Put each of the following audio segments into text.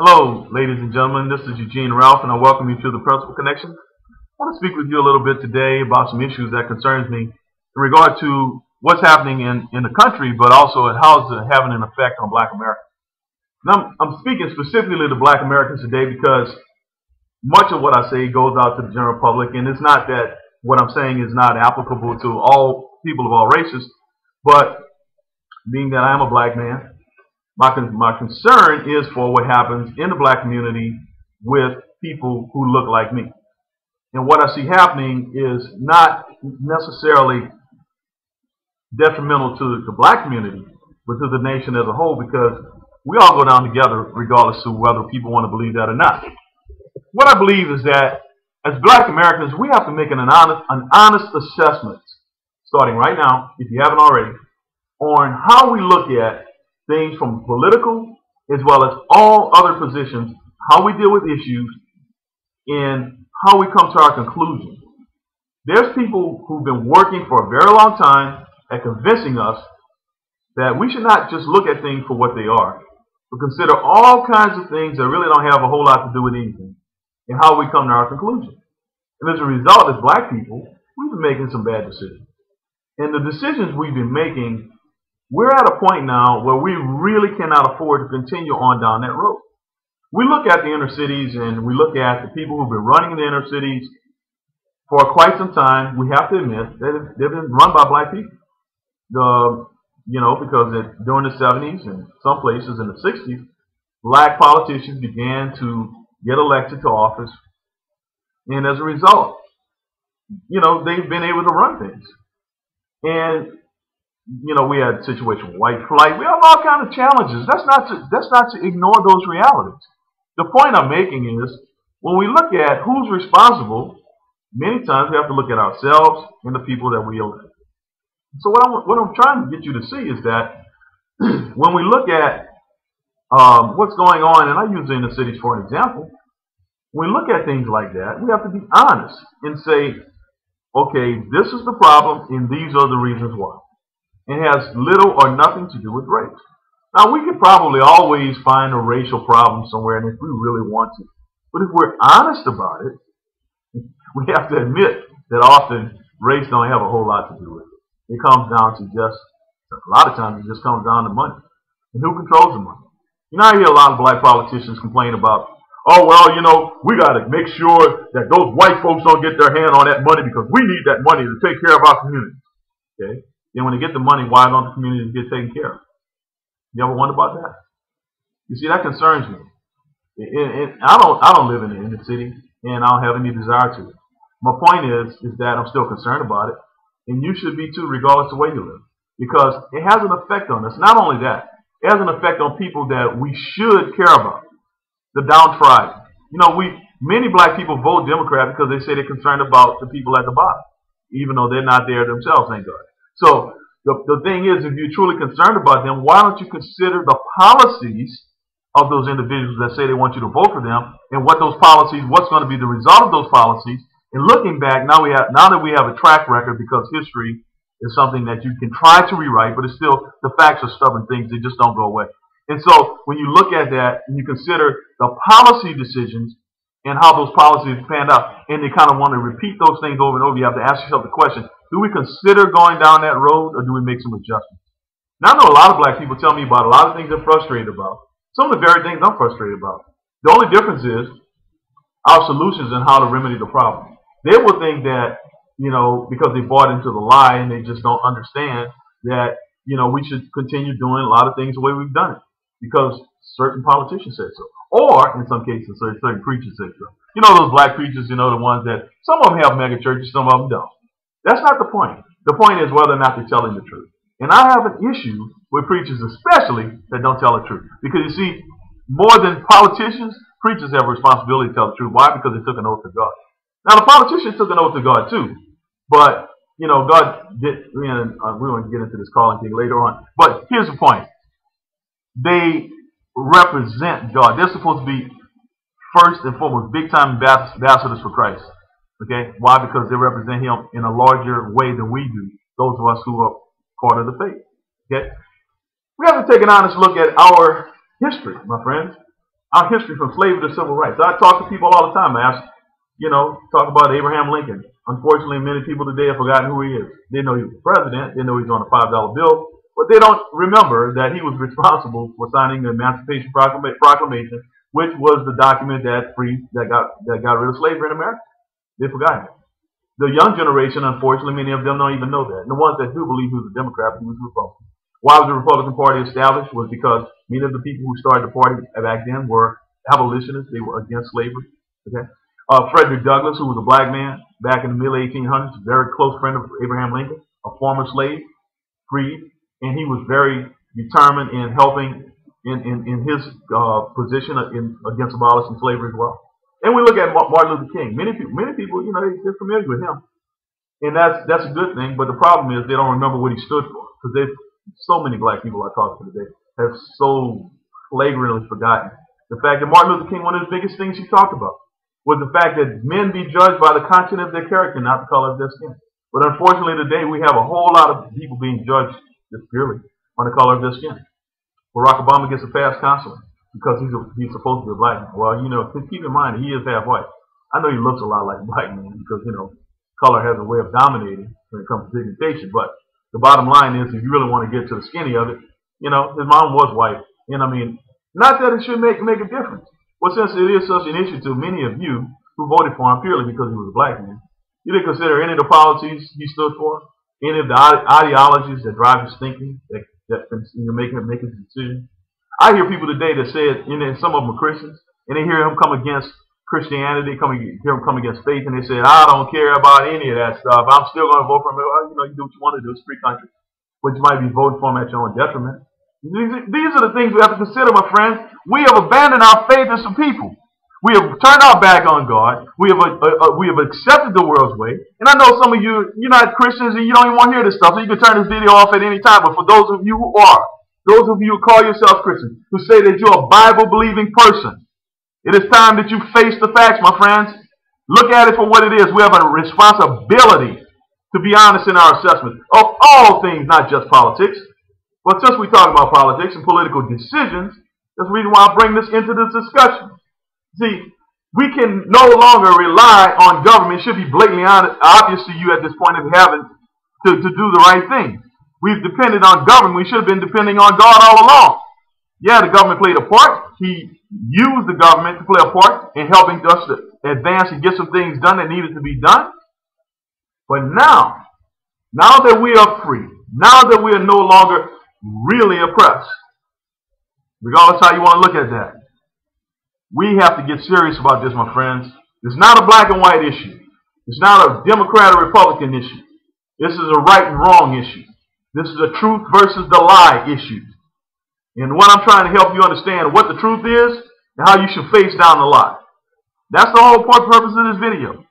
Hello, ladies and gentlemen. This is Eugene Ralph, and I welcome you to the Principal Connection. I want to speak with you a little bit today about some issues that concerns me in regard to what's happening in the country, but also how it's having an effect on Black Americans. Now, I'm speaking specifically to Black Americans today because much of what I say goes out to the general public, and it's not that what I'm saying is not applicable to all people of all races, but being that I am a black man, my concern is for what happens in the black community with people who look like me. And what I see happening is not necessarily detrimental to the black community, but to the nation as a whole, because we all go down together regardless of whether people want to believe that or not. What I believe is that as Black Americans, we have to make an honest assessment, starting right now, if you haven't already, on how we look at things from political as well as all other positions, how we deal with issues, and how we come to our conclusions. There's people who've been working for a very long time at convincing us that we should not just look at things for what they are, but consider all kinds of things that really don't have a whole lot to do with anything, and how we come to our conclusion. And as a result, as black people, we've been making some bad decisions. And the decisions we've been making, we're at a point now where we really cannot afford to continue on down that road. We look at the inner cities and we look at the people who've been running the inner cities for quite some time. We have to admit that they've been run by black people. Because during the 70s and some places in the 60s, black politicians began to get elected to office. And as a result, they've been able to run things. And we had a situation with white flight. We have all kinds of challenges. That's not to ignore those realities. The point I'm making is when we look at who's responsible, many times we have to look at ourselves and the people that we elect. So what I'm trying to get you to see is that when we look at what's going on, and I use the inner cities for an example, when we look at things like that, we have to be honest and say, okay, this is the problem and these are the reasons why. It has little or nothing to do with race. Now, we could probably always find a racial problem somewhere, and if we really want to. But if we're honest about it, we have to admit that often race don't have a whole lot to do with it. It comes down to a lot of times it just comes down to money. And who controls the money? I hear a lot of black politicians complain about, we got to make sure that those white folks don't get their hand on that money because we need that money to take care of our community. Okay? Then when they get the money, why don't the communities get taken care of? You ever wonder about that? You see, that concerns me. And I don't live in the inner city, and I don't have any desire to. My point is that I'm still concerned about it, and you should be too, regardless of where you live, because it has an effect on us. Not only that, it has an effect on people that we should care about, the downtrodden. Many black people vote Democrat because they say they're concerned about the people at the bottom, even though they're not there themselves, thank God. So the thing is, if you're truly concerned about them, why don't you consider the policies of those individuals that say they want you to vote for them, and what those policies, what's going to be the result of those policies? And looking back, now that we have a track record, because history is something that you can try to rewrite, but it's still, the facts are stubborn things, they just don't go away. And so when you look at that and you consider the policy decisions and how those policies panned out, and they kind of want to repeat those things over and over, you have to ask yourself the question, do we consider going down that road, or do we make some adjustments? Now, I know a lot of black people tell me about a lot of things they're frustrated about. Some of the very things I'm frustrated about. The only difference is our solutions and how to remedy the problem. They will think that, because they bought into the lie and they just don't understand that, we should continue doing a lot of things the way we've done it because certain politicians say so. Or, in some cases, certain preachers say so. Those black preachers, the ones that, some of them have mega churches, some of them don't. That's not the point. The point is whether or not they're telling the truth. And I have an issue with preachers especially that don't tell the truth. Because you see, more than politicians, preachers have a responsibility to tell the truth. Why? Because they took an oath to God. Now, the politicians took an oath to God too. But, God did, and we're going to get into this calling thing later on. But here's the point. They represent God. They're supposed to be, first and foremost, big-time ambassadors for Christ. Okay? Why? Because they represent him in a larger way than we do, those of us who are part of the faith. Okay? We have to take an honest look at our history, my friends. our history from slavery to civil rights. I talk to people all the time. I ask, talk about Abraham Lincoln. Unfortunately, many people today have forgotten who he is. They know he was the president. They know he's on a $5 bill. But they don't remember that he was responsible for signing the Emancipation Proclamation, which was the document that got rid of slavery in America. They forgot it. The young generation, unfortunately, many of them don't even know that. And the ones that do believe he was a Democrat, he was a Republican. Why was the Republican Party established? Was because many of the people who started the party back then were abolitionists. They were against slavery. Okay. Frederick Douglass, who was a black man back in the mid-1800s, a very close friend of Abraham Lincoln, a former slave, freed, and he was very determined in helping in his position against abolishing slavery as well. And we look at Martin Luther King. Many people, they're familiar with him, and that's a good thing. But the problem is they don't remember what he stood for, because so many black people I talk to today have so flagrantly forgotten the fact that Martin Luther King, one of the biggest things he talked about was the fact that men be judged by the content of their character, not the color of their skin. But unfortunately today we have a whole lot of people being judged just purely on the color of their skin. Barack Obama gets a pass constantly because he's supposed to be a black man. Well, keep in mind he is half white. I know he looks a lot like a black man because, color has a way of dominating when it comes to pigmentation. But the bottom line is, if you really want to get to the skinny of it, his mom was white. And I mean, not that it should make a difference. Well, since it is such an issue to many of you who voted for him purely because he was a black man, you didn't consider any of the policies he stood for, any of the ideologies that drive his thinking, that you're making his decisions. I hear people today that say, and some of them are Christians, and they hear him come against Christianity, hear him come against faith, and they say, I don't care about any of that stuff. I'm still going to vote for him. Well, you do what you want to do. It's a free country. But you might be voting for him at your own detriment. These are the things we have to consider, my friends. We have abandoned our faith as some people. We have turned our back on God. We have accepted the world's way. And I know some of you're not Christians and you don't even want to hear this stuff, so you can turn this video off at any time. But for those of you who are, those of you who call yourselves Christians, who say that you're a Bible-believing person, it is time that you face the facts, my friends. Look at it for what it is. We have a responsibility to be honest in our assessment of all things, not just politics. But since we talk about politics and political decisions, that's the reason why I bring this into this discussion. See, we can no longer rely on government. It should be blatantly obvious to you at this point if you haven't to do the right thing. We've depended on government. We should have been depending on God all along. Yeah, the government played a part. He used the government to play a part in helping us to advance and get some things done that needed to be done. But now that we are free, now that we are no longer really oppressed, regardless how you want to look at that, we have to get serious about this, my friends. It's not a black and white issue. It's not a Democrat or Republican issue. This is a right and wrong issue. This is a truth versus the lie issue. And what I'm trying to help you understand what the truth is and how you should face down the lie. That's the whole purpose of this video.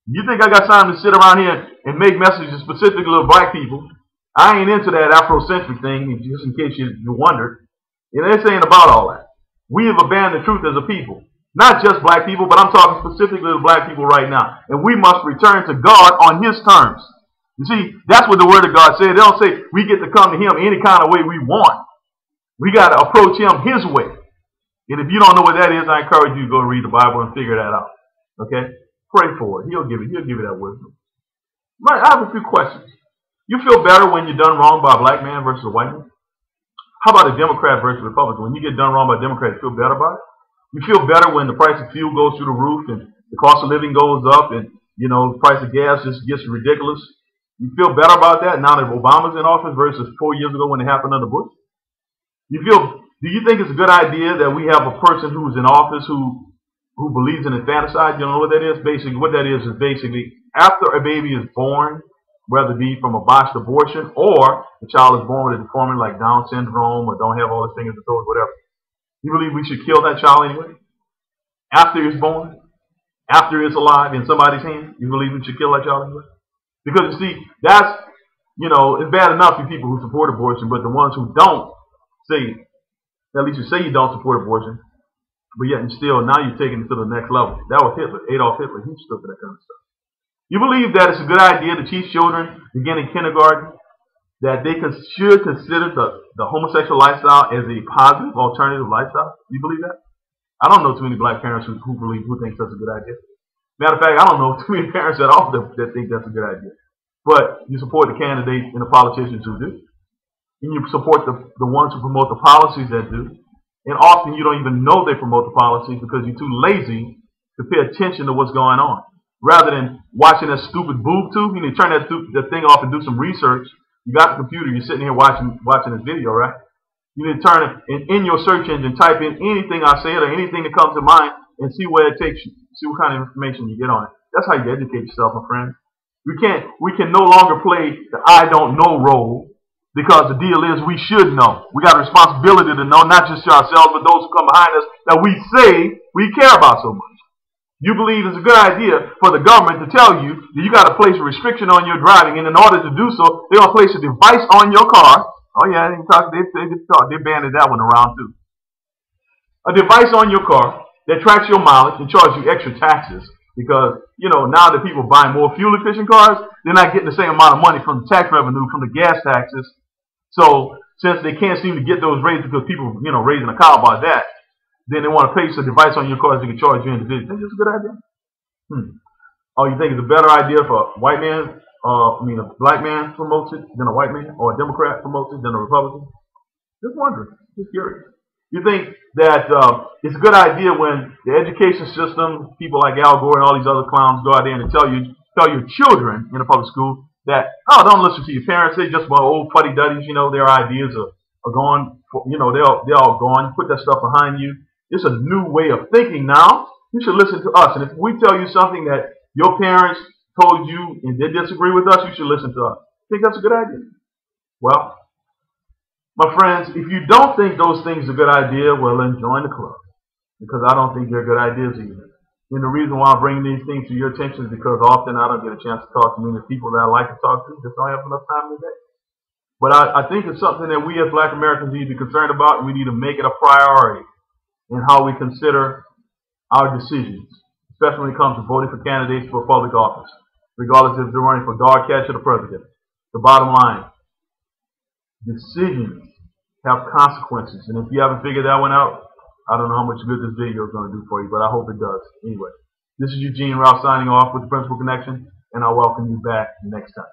You think I got time to sit around here and make messages specifically to black people? I ain't into that Afrocentric thing, just in case you wondered. This ain't about all that. We have abandoned truth as a people. Not just black people, but I'm talking specifically to black people right now. And we must return to God on His terms. You see, that's what the Word of God said. They don't say we get to come to Him any kind of way we want. We got to approach Him His way. And if you don't know what that is, I encourage you to go read the Bible and figure that out. Okay? Pray for it. He'll give you that wisdom. I have a few questions. You feel better when you're done wrong by a black man versus a white man? How about a Democrat versus a Republican? When you get done wrong by a Democrat, you feel better about it? You feel better when the price of fuel goes through the roof and the cost of living goes up and, the price of gas just gets ridiculous? You feel better about that now that Obama's in office versus 4 years ago when it happened under Bush? Do you think it's a good idea that we have a person who's in office who believes in infanticide? You know what that is? Basically, what that is basically after a baby is born, whether it be from a botched abortion or the child is born with a deformity like Down syndrome or don't have all his fingers and toes, whatever. You believe we should kill that child anyway? After it's born? After it's alive in somebody's hand? You believe we should kill that child anyway? Because you see, that's, it's bad enough for people who support abortion, but the ones who don't say, at least you say you don't support abortion, but yet and still, now you're taking it to the next level. That was Hitler, Adolf Hitler. He stood for that kind of stuff. You believe that it's a good idea to teach children, beginning kindergarten, that they should consider the homosexual lifestyle as a positive alternative lifestyle? You believe that? I don't know too many black parents who think that's a good idea. Matter of fact, I don't know too many parents at all that think that's a good idea. But you support the candidates and the politicians who do. And you support the ones who promote the policies that do. And often you don't even know they promote the policies because you're too lazy to pay attention to what's going on. Rather than watching that stupid boob tube, you need to turn that thing off and do some research. You got the computer, you're sitting here watching this video, right? You need to turn it in your search engine, type in anything I said or anything that comes to mind and see where it takes you. See what kind of information you get on it. That's how you educate yourself, my friend. We can no longer play the I don't know role because the deal is we should know. We got a responsibility to know, not just to ourselves, but those who come behind us that we say we care about so much. You believe it's a good idea for the government to tell you that you got to place a restriction on your driving, and in order to do so, they're going to place a device on your car. Oh yeah, they banded that one around too. A device on your car that tracks your mileage and charges you extra taxes because, you know, now that people buy more fuel-efficient cars, they're not getting the same amount of money from the tax revenue from the gas taxes. So since they can't seem to get those raised because people, you know, raising a cow about that, then they want to place a device on your car so they can charge you individually. Think it's a good idea? Oh, you think it's a better idea for a white man, a black man promotes it than a white man, or a Democrat promotes it than a Republican? Just wondering, just curious. You think that it's a good idea when the education system, people like Al Gore and all these other clowns go out there and tell your children in a public school that, oh, don't listen to your parents, they're just old fuddy-duddies, you know, their ideas are gone, you know, they're all gone, put that stuff behind you. It's a new way of thinking now. You should listen to us. And if we tell you something that your parents told you and they disagree with us, you should listen to us. Think that's a good idea? Well, my friends, if you don't think those things are a good idea, well, then join the club. Because I don't think they're good ideas either. And the reason why I'm bringing these things to your attention is because often I don't get a chance to talk to many of the people that I like to talk to. Just don't have enough time today. But I think it's something that we as black Americans need to be concerned about, and we need to make it a priority in how we consider our decisions, especially when it comes to voting for candidates for public office, regardless if they're running for guard, catch, or the president. The bottom line, decisions have consequences, and if you haven't figured that one out, I don't know how much good this video is going to do for you, but I hope it does. Anyway, this is Eugene Ralph signing off with the Principal Connection, and I'll welcome you back next time.